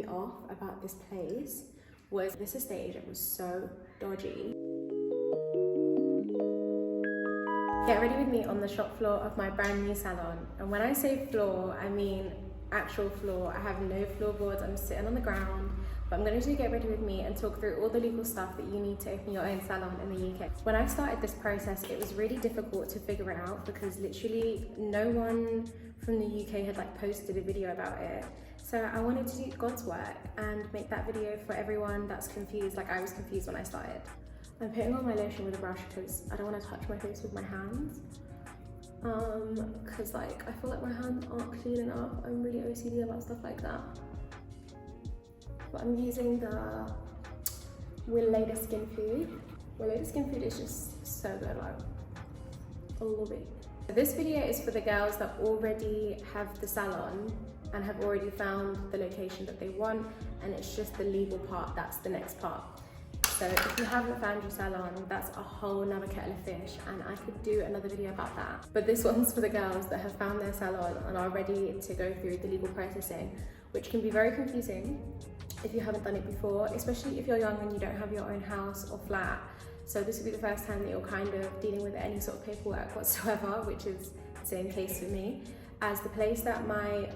me off about this place was this estate agent was so dodgy. Get ready with me on the shop floor of my brand new salon. And when I say floor, I mean actual floor. I have no floorboards, I'm sitting on the ground. But I'm going to do Get Ready With Me and talk through all the legal stuff that you need to open your own salon in the UK. When I started this process, it was really difficult to figure it out because literally no one from the UK had like posted a video about it. So I wanted to do God's work and make that video for everyone that's confused, like I was confused when I started. I'm putting on my lotion with a brush because I don't want to touch my face with my hands. Because like I feel like my hands aren't clean enough. I'm really OCD about stuff like that. But I'm using the Weleda Skin Food. Weleda Skin Food is just so good, like, I love it. This video is for the girls that already have the salon and have already found the location that they want, and it's just the legal part, that's the next part. So if you haven't found your salon, that's a whole nother kettle of fish, and I could do another video about that. But this one's for the girls that have found their salon and are ready to go through the legal processing, which can be very confusing if you haven't done it before, especially if you're young and you don't have your own house or flat. So this will be the first time that you're kind of dealing with any sort of paperwork whatsoever, which is the same case for me. As the place that my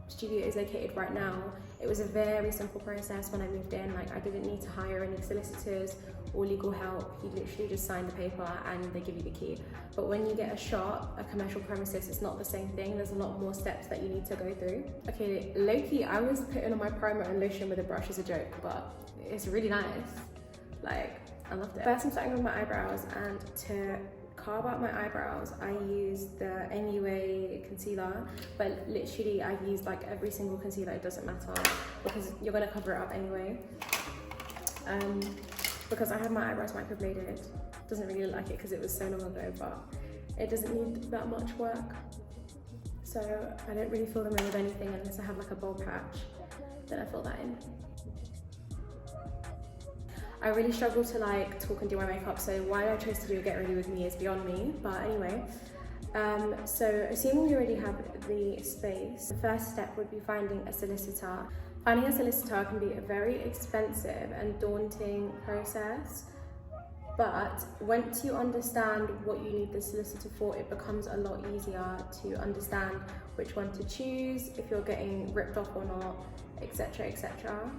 studio is located right now, it was a very simple process when I moved in. Like I didn't need to hire any solicitors or legal help. You literally just sign the paper and they give you the key. But when you get a shop, a commercial premises, it's not the same thing. There's a lot more steps that you need to go through. Okay, low-key, I was putting on my primer and lotion with a brush as a joke, but it's really nice. Like, I loved it. First I'm starting with my eyebrows, and to carve out my eyebrows, I use the MUA concealer, but literally I use like every single concealer, it doesn't matter, because you're gonna cover it up anyway. Because I have my eyebrows microbladed, doesn't really like it because it was so long ago, but it doesn't need that much work. So I don't really fill them in with anything unless I have like a bold patch, then I fill that in. I really struggle to like talk and do my makeup, so why I chose to do a Get Ready With Me is beyond me, but anyway. So assuming you already have the space, the first step would be finding a solicitor. Finding a solicitor can be a very expensive and daunting process, but once you understand what you need the solicitor for, it becomes a lot easier to understand which one to choose, if you're getting ripped off or not, etc, etc.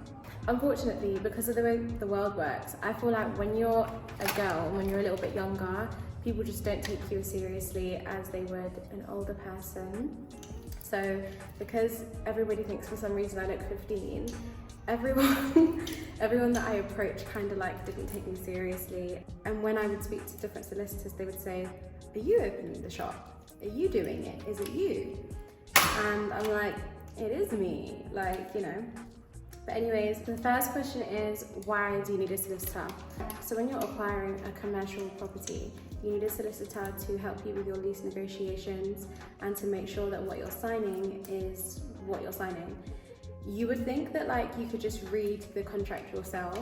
Unfortunately, because of the way the world works, I feel like when you're a girl, when you're a little bit younger, people just don't take you as seriously as they would an older person. So because everybody thinks for some reason I look 15, everyone that I approached kind of like didn't take me seriously. And when I would speak to different solicitors, they would say, "Are you opening the shop? Are you doing it? Is it you?" And I'm like, it is me, like, you know. But anyways, the first question is, why do you need a solicitor? So when you're acquiring a commercial property, you need a solicitor to help you with your lease negotiations and to make sure that what you're signing is what you're signing. You would think that like you could just read the contract yourself.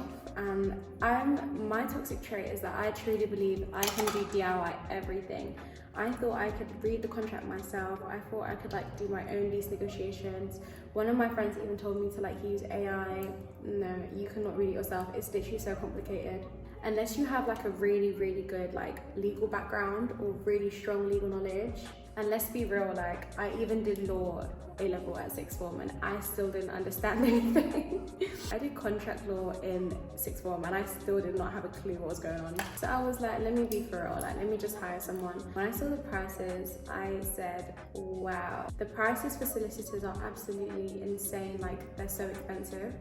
My toxic trait is that I truly believe I can do DIY everything. I thought I could read the contract myself. I thought I could like do my own lease negotiations. One of my friends even told me to like use AI. No, you cannot read it yourself. It's literally so complicated. Unless you have like a really, really good like legal background or really strong legal knowledge. And let's be real, like I even did law A-level at sixth form and I still didn't understand anything. I did contract law in sixth form and I still did not have a clue what was going on. So I was like, let me be for real, like let me just hire someone. When I saw the prices, I said, wow. The prices for solicitors are absolutely insane, like they're so expensive.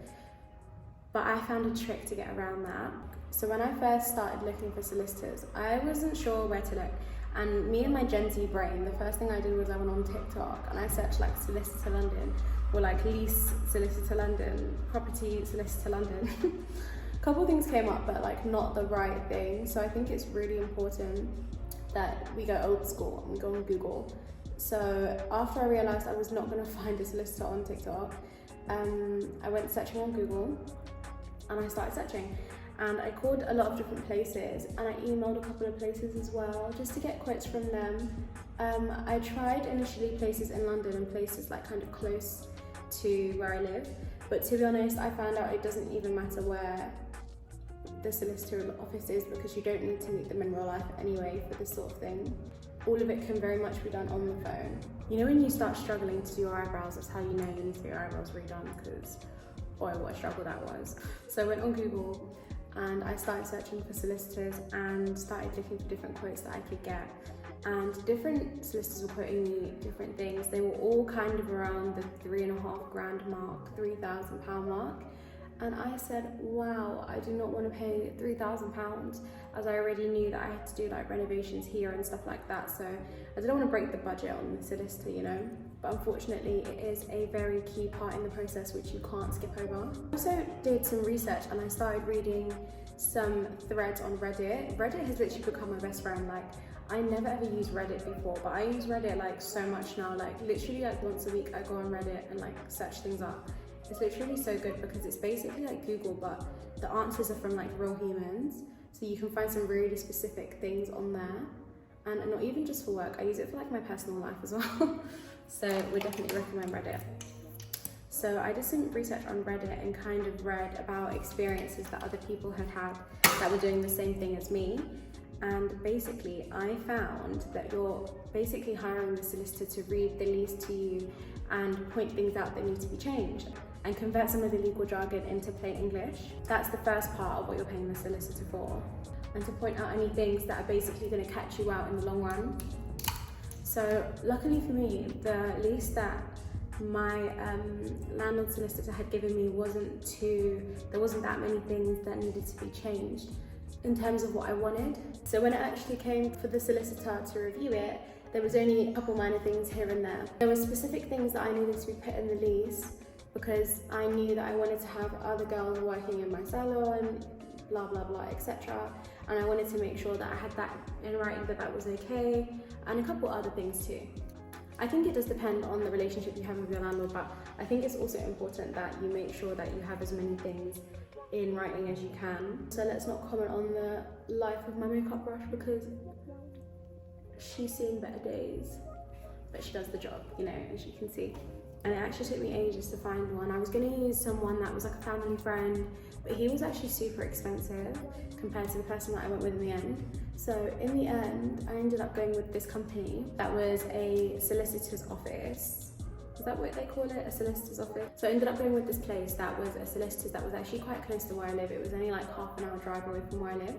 But I found a trick to get around that. So when I first started looking for solicitors, I wasn't sure where to look. And me and my Gen Z brain, the first thing I did was I went on TikTok and I searched like Solicitor London or like Lease Solicitor London, Property Solicitor London. A couple things came up, but like not the right thing. So I think it's really important that we go old school and we go on Google. So after I realized I was not going to find a solicitor on TikTok, I went searching on Google and I started searching. And I called a lot of different places and I emailed a couple of places as well just to get quotes from them. I tried initially places in London and places like kind of close to where I live. But to be honest, I found out it doesn't even matter where the solicitor office is, because you don't need to meet them in real life anyway for this sort of thing. All of it can very much be done on the phone. You know, when you start struggling to do your eyebrows, that's how you know you need to get your eyebrows redone, because boy, what a struggle that was. So I went on Google and I started searching for solicitors and started looking for different quotes that I could get. And different solicitors were quoting me different things. They were all kind of around the £3,500 mark, £3,000 mark. And I said, wow, I do not want to pay £3,000, as I already knew that I had to do like renovations here and stuff like that. So I didn't want to break the budget on the solicitor, you know. But unfortunately, it is a very key part in the process which you can't skip over. I also did some research and I started reading some threads on Reddit. Reddit has literally become my best friend. Like, I never ever used Reddit before, but I use Reddit like so much now. Like literally like once a week I go on Reddit and like search things up. It's literally so good because it's basically like Google, but the answers are from like real humans. So you can find some really specific things on there. And not even just for work, I use it for like my personal life as well. So we definitely recommend Reddit. So I did some research on Reddit and kind of read about experiences that other people had had that were doing the same thing as me. And basically I found that you're basically hiring the solicitor to read the lease to you and point things out that need to be changed and convert some of the legal jargon into plain English. That's the first part of what you're paying the solicitor for. And to point out any things that are basically going to catch you out in the long run. So luckily for me, the lease that my landlord solicitor had given me there wasn't that many things that needed to be changed in terms of what I wanted. So when it actually came for the solicitor to review it, there was only a couple minor things here and there. There were specific things that I needed to be put in the lease because I knew that I wanted to have other girls working in my salon, blah, blah, blah, etc. And I wanted to make sure that I had that in writing, that was okay, and a couple other things too. I think it does depend on the relationship you have with your landlord, but I think it's also important that you make sure that you have as many things in writing as you can. So let's not comment on the life of my makeup brush because she's seen better days, but she does the job, you know, as you can see. And it actually took me ages to find one. I was going to use someone that was like a family friend, but he was actually super expensive compared to the person that I went with in the end. So in the end, I ended up going with this company that was a solicitor's office. Is that what they call it? A solicitor's office? So I ended up going with this place that was a solicitor's that was actually quite close to where I live. It was only like half an hour drive away from where I live.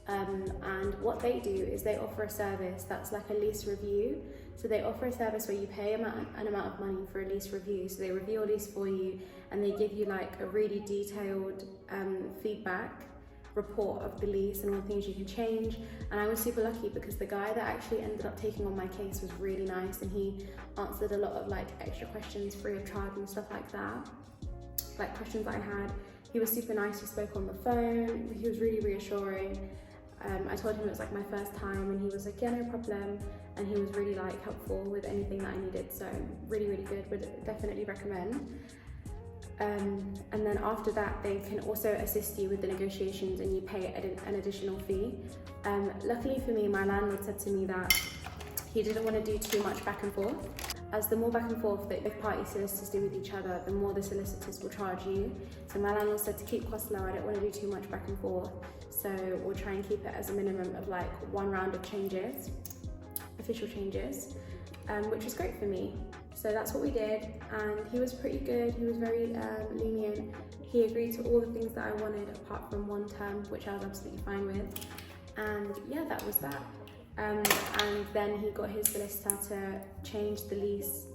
And what they do is they offer a service that's like a lease review. So they offer a service where you pay an amount of money for a lease review. So they review your lease for you and they give you like a really detailed feedback report of the lease and all the things you can change. And I was super lucky because the guy that actually ended up taking on my case was really nice and he answered a lot of like extra questions free of charge and stuff like that, like questions I had. He was super nice, he spoke on the phone, he was really reassuring. I told him it was like my first time and he was like, yeah, no problem. And he was really like helpful with anything that I needed. So really, really good, would definitely recommend. And then after that, they can also assist you with the negotiations and you pay an additional fee. Luckily for me, my landlord said to me that he didn't want to do too much back and forth. As the more back and forth that both party solicitors do with each other, the more the solicitors will charge you. So my landlord said to keep costs low, I don't want to do too much back and forth. So we'll try and keep it as a minimum of like one round of changes, official changes, which was great for me. So that's what we did, and he was pretty good. He was very lenient. He agreed to all the things that I wanted apart from one term, which I was absolutely fine with. And yeah, that was that. And then he got his solicitor to change the lease,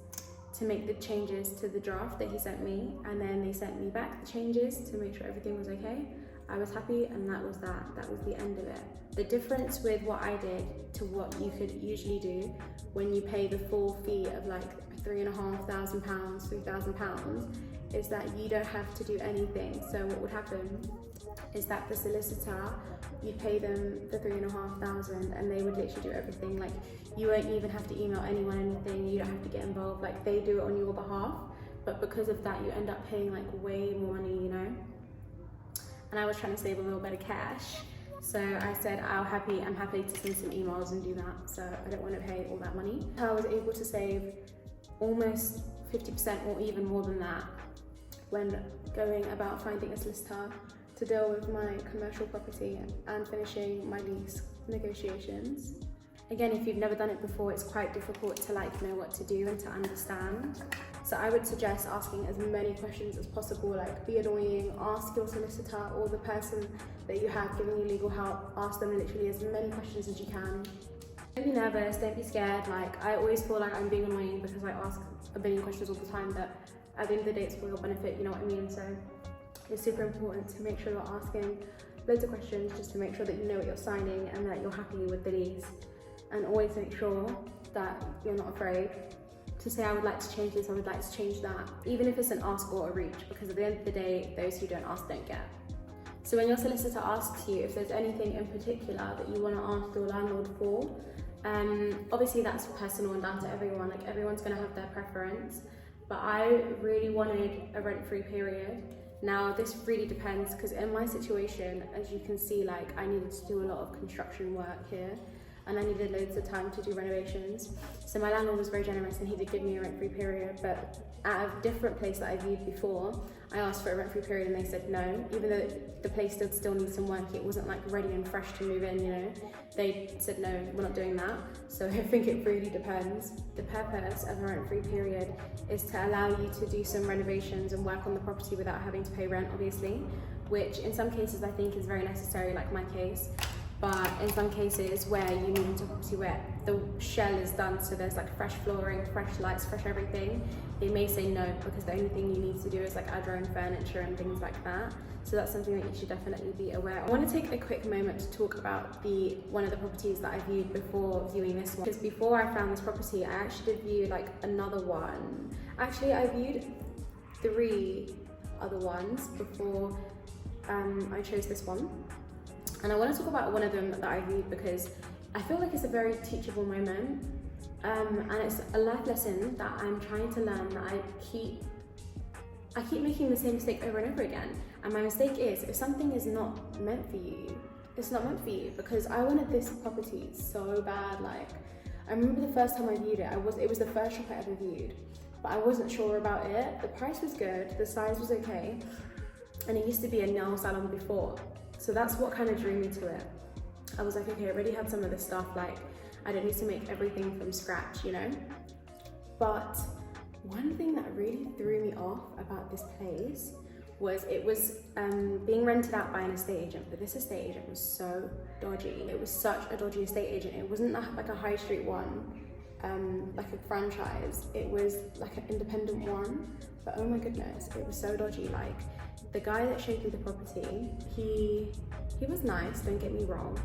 to make the changes to the draft that he sent me, and then they sent me back the changes to make sure everything was okay. I was happy, and that was that. That was the end of it. The difference with what I did to what you could usually do when you pay the full fee of like £3,500, £3,000, is that you don't have to do anything. So what would happen is that the solicitor, you'd pay them the £3,500 and they would literally do everything. Like you won't even have to email anyone anything, you don't have to get involved, like they do it on your behalf. But because of that, you end up paying like way more money, you know? And I was trying to save a little bit of cash. So I said, I'm happy to send some emails and do that. So I don't want to pay all that money. I was able to save almost 50% or even more than that when going about finding a solicitor to deal with my commercial property and finishing my lease negotiations. Again, if you've never done it before, it's quite difficult to like know what to do and to understand. So I would suggest asking as many questions as possible, like be annoying, ask your solicitor or the person that you have giving you legal help, ask them literally as many questions as you can. Don't be nervous, don't be scared. Like, I always feel like I'm being annoying because I ask a billion questions all the time, but at the end of the day it's for your benefit, you know what I mean? So it's super important to make sure you're asking loads of questions just to make sure that you know what you're signing and that you're happy with the lease. And always make sure that you're not afraid to say, I would like to change this, I would like to change that, even if it's an ask or a reach, because at the end of the day, those who don't ask don't get. So when your solicitor asks you if there's anything in particular that you want to ask your landlord for, obviously that's personal and down to everyone, like everyone's going to have their preference, but I really wanted a rent-free period. Now this really depends, because in my situation, as you can see, like I needed to do a lot of construction work here, and I needed loads of time to do renovations. So my landlord was very generous and he did give me a rent-free period, but at a different place that I viewed before, I asked for a rent-free period and they said no. Even though the place did still need some work, it wasn't like ready and fresh to move in, you know. They said no, we're not doing that. So I think it really depends. The purpose of a rent-free period is to allow you to do some renovations and work on the property without having to pay rent, obviously, which in some cases I think is very necessary, like my case. But in some cases where you move into a property where the shell is done, so there's like fresh flooring, fresh lights, fresh everything, they may say no because the only thing you need to do is like add your own furniture and things like that. So that's something that you should definitely be aware of. I want to take a quick moment to talk about one of the properties that I viewed before viewing this one. Because before I found this property, I actually did view like another one. Actually, I viewed 3 other ones before I chose this one. And I want to talk about one of them that I viewed because I feel like it's a very teachable moment, and it's a life lesson that I'm trying to learn, that I keep making the same mistake over and over again. And my mistake is, if something is not meant for you, it's not meant for you, because I wanted this property so bad. Like, I remember the first time I viewed it, it was the first shop I ever viewed, but I wasn't sure about it. The price was good, the size was okay, and it used to be a nail salon before. So that's what kind of drew me to it. I was like, okay, I already had some of this stuff, like I don't need to make everything from scratch, you know? But one thing that really threw me off about this place was it was being rented out by an estate agent, but this estate agent was so dodgy. It was such a dodgy estate agent. It wasn't like a high street one, like a franchise. It was like an independent one, but oh my goodness, it was so dodgy. Like, the guy that showed me the property, he was nice, don't get me wrong,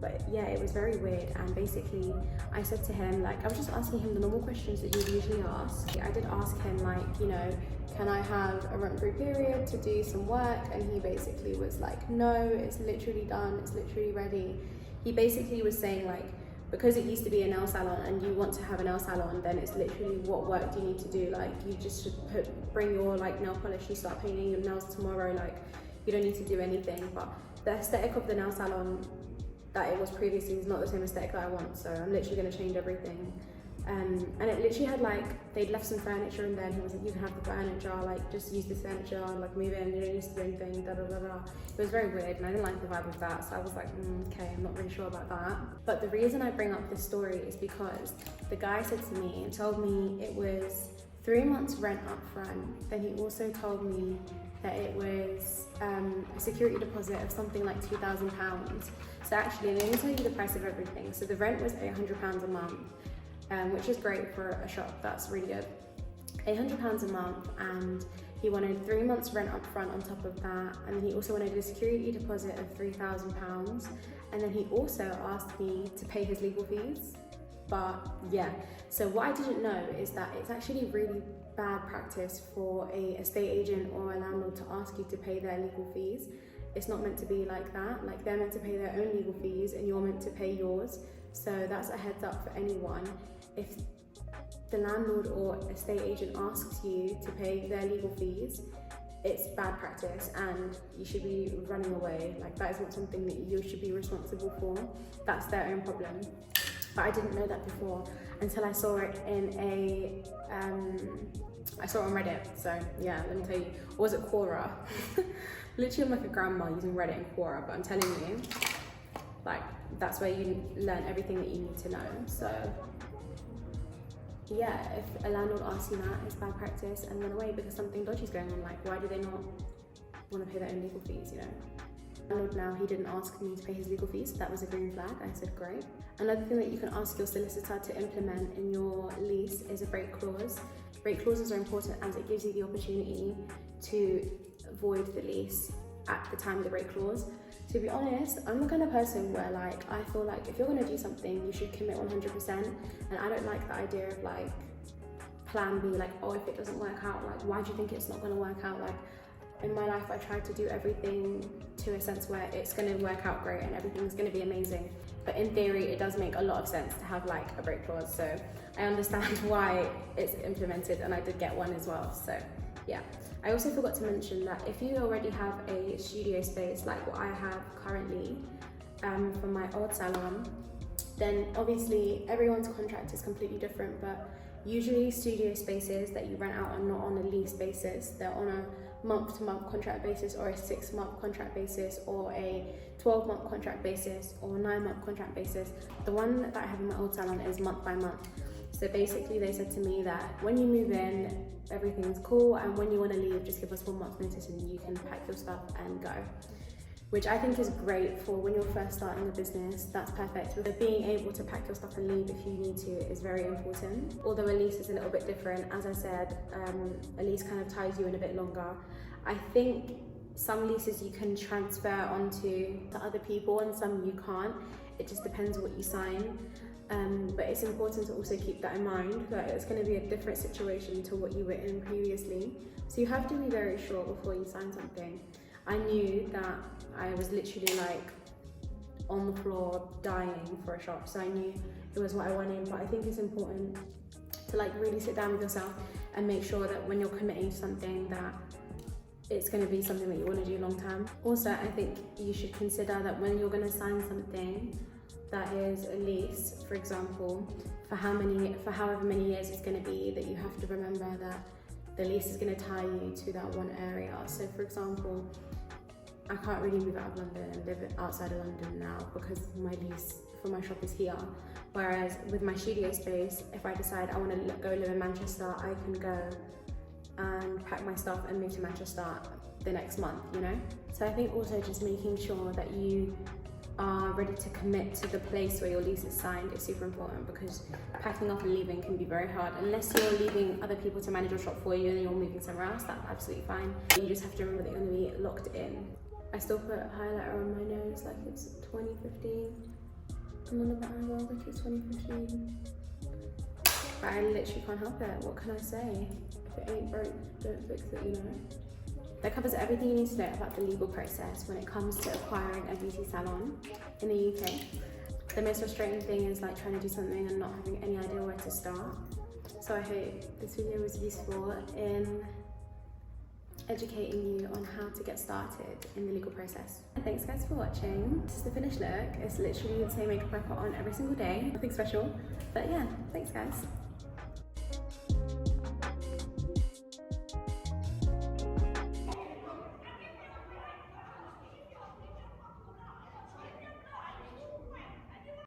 but yeah, it was very weird. And basically I said to him, like, I was just asking him the normal questions that you would usually ask. I did ask him, like, you know, can I have a rent-free period to do some work? And he basically was like, no, it's literally done, it's literally ready. He basically was saying, like, because it used to be a nail salon and you want to have a nail salon, then it's literally what work do you need to do? Like, you just should bring your like nail polish, you start painting your nails tomorrow, like you don't need to do anything. But the aesthetic of the nail salon that it was previously is not the same aesthetic that I want, so I'm literally going to change everything. And it literally had like, they'd left some furniture in there and he was like, you can have the furniture, like just use this furniture, like move in, you don't need to do anything, da da da da. It was very weird and I didn't like the vibe of that, so I was like, okay, I'm not really sure about that. But the reason I bring up this story is because the guy said to me and told me it was 3 months rent up front. Then he also told me that it was a security deposit of something like £2,000. So actually, let me tell you the price of everything. So the rent was £800 a month. Which is great for a shop, that's really good. £800 a month, and he wanted 3 months rent up front on top of that, and then he also wanted a security deposit of £3,000, and then he also asked me to pay his legal fees. But yeah, so what I didn't know is that it's actually really bad practice for a estate agent or a landlord to ask you to pay their legal fees. It's not meant to be like that. Like, they're meant to pay their own legal fees and you're meant to pay yours. So that's a heads up for anyone. If the landlord or estate agent asks you to pay their legal fees, it's bad practice and you should be running away. Like, that is not something that you should be responsible for. That's their own problem. But I didn't know that before until I saw it in I saw it on Reddit, so yeah, let me tell you. Or was it Quora? Literally, I'm like a grandma using Reddit and Quora, but I'm telling you, like, that's where you learn everything that you need to know. So yeah, if a landlord asks you that, it's bad practice and run away because something dodgy is going on. Like, why do they not want to pay their own legal fees, you know? Landlord now, he didn't ask me to pay his legal fees, so that was a green flag. I said great. Another thing that you can ask your solicitor to implement in your lease is a break clause. Break clauses are important as it gives you the opportunity to void the lease at the time of the break clause. To be honest, I'm the kind of person where, like, I feel like if you're going to do something, you should commit 100%, and I don't like the idea of like plan B, like, oh, if it doesn't work out, like, why do you think it's not going to work out? Like, in my life, I try to do everything to a sense where it's going to work out great and everything's going to be amazing. But in theory, it does make a lot of sense to have like a break clause. So I understand why it's implemented, and I did get one as well. So yeah. I also forgot to mention that if you already have a studio space like what I have currently from my old salon, then obviously everyone's contract is completely different, but usually studio spaces that you rent out are not on a lease basis. They're on a month-to-month contract basis, or a 6-month contract basis, or a 12-month contract basis, or a 9-month contract basis. The one that I have in my old salon is month by month. So basically they said to me that when you move in, everything's cool, and when you want to leave, just give us 1 month's notice and you can pack your stuff and go. Which I think is great for when you're first starting a business. That's perfect. But being able to pack your stuff and leave if you need to is very important. Although a lease is a little bit different, as I said, a lease kind of ties you in a bit longer. I think some leases you can transfer onto to other people and some you can't. It just depends what you sign. But it's important to also keep that in mind, that it's going to be a different situation to what you were in previously. So you have to be very sure before you sign something. I knew that I was literally like on the floor dying for a shop, so I knew it was what I wanted. But I think it's important to like really sit down with yourself and make sure that when you're committing to something, that it's going to be something that you want to do long term. Also, I think you should consider that when you're going to sign something that is a lease, for example, for however many years it's going to be, that you have to remember that the lease is going to tie you to that one area. So for example, I can't really move out of London and live outside of London now because my lease for my shop is here. Whereas with my studio space, if I decide I want to go live in Manchester, I can go and pack my stuff and move to Manchester the next month, you know? So I think also just making sure that you are ready to commit to the place where your lease is signed is super important, because packing up and leaving can be very hard. Unless you're leaving other people to manage your shop for you and you're moving somewhere else, that's absolutely fine. You just have to remember that you're going to be locked in. I still put a highlighter on my nose like it's 2015, and on the eyebrows like it's 2015. But I literally can't help it. What can I say? If it ain't broke, don't fix it, you know? That covers everything you need to know about the legal process when it comes to acquiring a beauty salon in the UK. The most frustrating thing is like trying to do something and not having any idea where to start. So I hope this video was useful in educating you on how to get started in the legal process. Thanks guys for watching. This is the finished look. It's literally the same makeup I put on every single day. Nothing special. But yeah, thanks guys.